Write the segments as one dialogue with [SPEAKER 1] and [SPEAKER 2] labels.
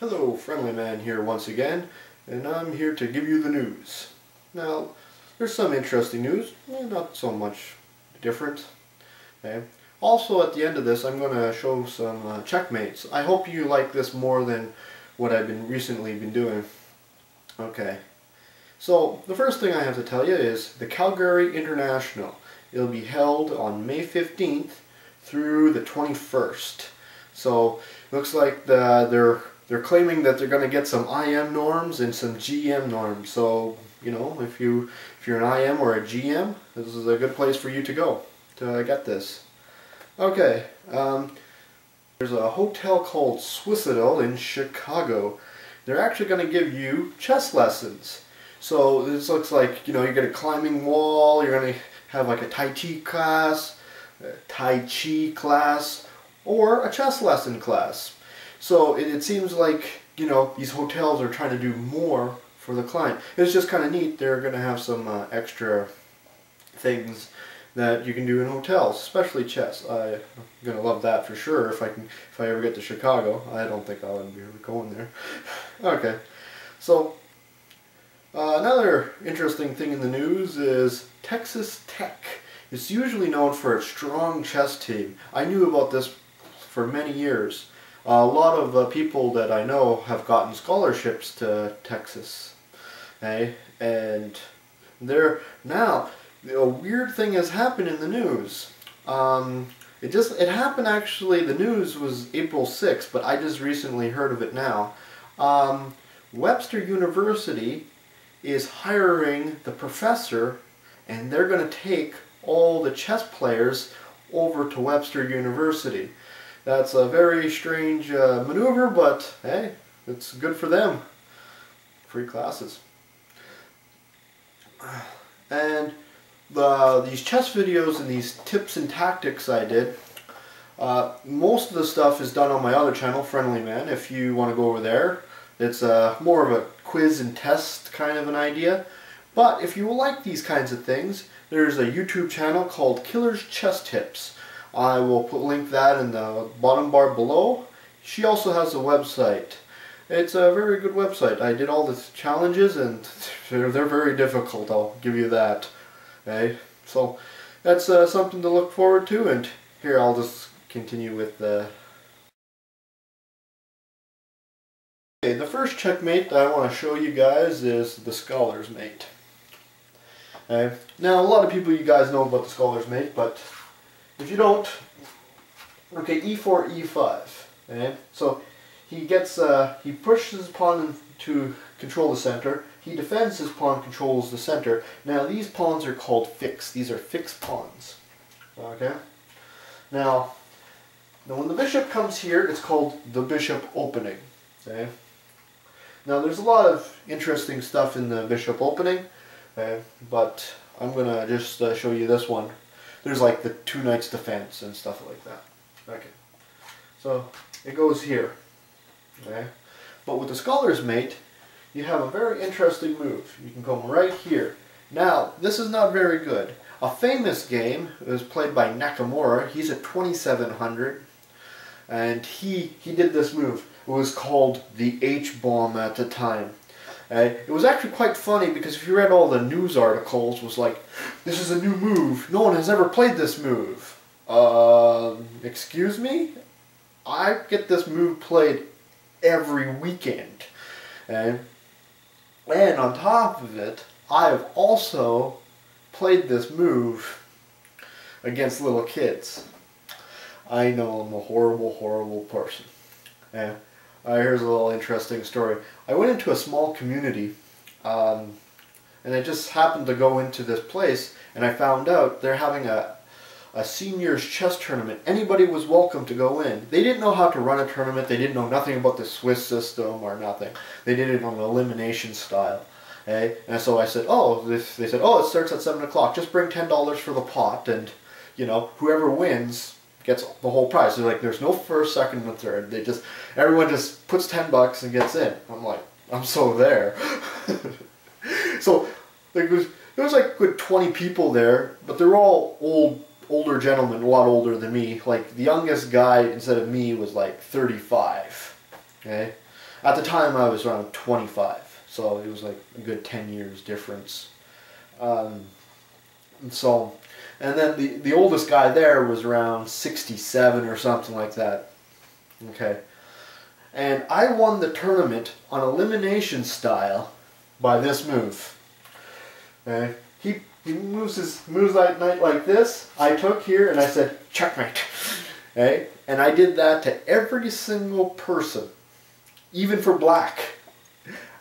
[SPEAKER 1] Hello, Friendly Man here once again, and I'm here to give you the news. Now, there's some interesting news, not so much different. Okay. Also, at the end of this, I'm going to show some checkmates. I hope you like this more than what I've recently been doing. Okay. So, the first thing I have to tell you is the Calgary International. It'll be held on May 15th through the 21st. So, looks like they're claiming that they're going to get some IM norms and some GM norms. So, you know, if you're an IM or a GM, this is a good place for you to go to get this. Okay, there's a hotel called Swissadel in Chicago. They're actually going to give you chess lessons. So this looks like, you know, you get a climbing wall, you're going to have like a Tai Chi class, or a chess lesson class. So it seems like, you know, these hotels are trying to do more for the client. It's just kind of neat. They're going to have some extra things that you can do in hotels, especially chess. I'm going to love that for sure if I ever get to Chicago. I don't think I'll be going there. Okay, so another interesting thing in the news is Texas Tech. It's usually known for its strong chess team. I knew about this for many years. A lot of people that I know have gotten scholarships to Texas, okay? And they're now, a weird thing has happened in the news. It happened actually. The news was April 6th, but I just recently heard of it now. Webster University is hiring the professor, and they're going to take all the chess players over to Webster University. That's a very strange maneuver, but hey, it's good for them. Free classes. And these chess videos and these tips and tactics I did, most of the stuff is done on my other channel, Friendly Man, if you want to go over there. It's more of a quiz and test kind of an idea. But if you like these kinds of things, there's a YouTube channel called Killer's Chess Tips. I will link that in the bottom bar below. She also has a website. It's a very good website. I did all the challenges and they're very difficult, I'll give you that. Okay, so that's something to look forward to, and here I'll just continue with the... Okay, the first checkmate that I want to show you guys is the Scholar's Mate. Okay, now a lot of people, you guys know about the Scholar's Mate, but if you don't, okay, e4, e5, okay? So he pushes his pawn to control the center, he defends his pawn, controls the center. Now these pawns are called fixed, these are fixed pawns, okay? Now when the bishop comes here, it's called the bishop opening, okay? Now there's a lot of interesting stuff in the bishop opening, okay? But I'm going to just show you this one. There's like the two knights defense and stuff like that. Okay, so it goes here. Okay, but with the Scholar's Mate, you have a very interesting move. You can come right here. Now, this is not very good. A famous game was played by Nakamura. He's at 2700, and he did this move. It was called the H-bomb at the time. It was actually quite funny because if you read all the news articles, it was like, this is a new move. No one has ever played this move. Excuse me? I get this move played every weekend. And on top of it, I have also played this move against little kids. I know I'm a horrible, horrible person. And here's a little interesting story. I went into a small community, and I just happened to go into this place, and I found out they're having a seniors chess tournament. Anybody was welcome to go in. They didn't know how to run a tournament. They didn't know nothing about the Swiss system or nothing. They did it on an elimination style. Okay? And so I said, they said, it starts at 7 o'clock. Just bring $10 for the pot, and you know, whoever wins gets the whole prize. They're like, there's no first, second, and third. Everyone just puts $10 and gets in. I'm like, I'm so there. So there was like good 20 people there, but they're all older gentlemen, a lot older than me. Like the youngest guy instead of me was like 35. Okay, At the time I was around 25, so it was like a good 10 years difference. And then the oldest guy there was around 67 or something like that. Okay. And I won the tournament on elimination style by this move. Okay. He moves like this. I took here and I said, checkmate. Okay. And I did that to every single person, even for black.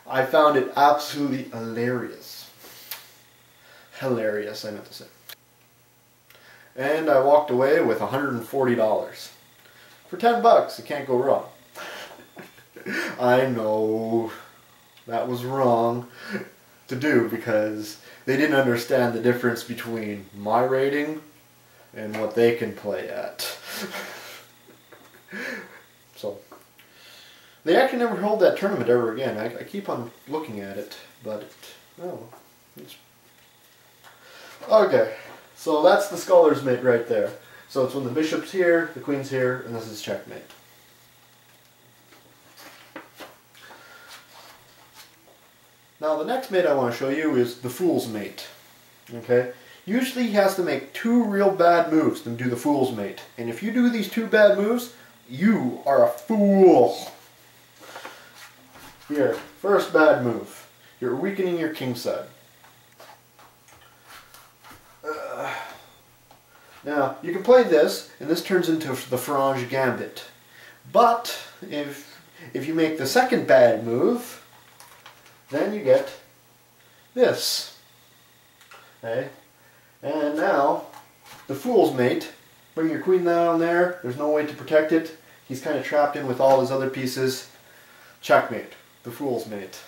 [SPEAKER 1] I found it absolutely hilarious. Hilarious, I meant to say. And I walked away with $140. For 10 bucks, it can't go wrong. I know that was wrong to do because they didn't understand the difference between my rating and what they can play at. So, they actually never held that tournament ever again. I keep on looking at it, but okay, so that's the Scholar's Mate right there. So it's when the bishop's here, the queen's here, and this is checkmate. Now the next mate I want to show you is the Fool's Mate. Okay? Usually he has to make 2 real bad moves to do the Fool's Mate. And if you do these 2 bad moves, you are a fool. Here, first bad move. You're weakening your king side. Now, you can play this, and this turns into the Frange Gambit. But, if you make the second bad move, then you get this. Okay? And now, the Fool's Mate, bring your queen down there, there's no way to protect it. He's kind of trapped in with all his other pieces. Checkmate, the Fool's Mate.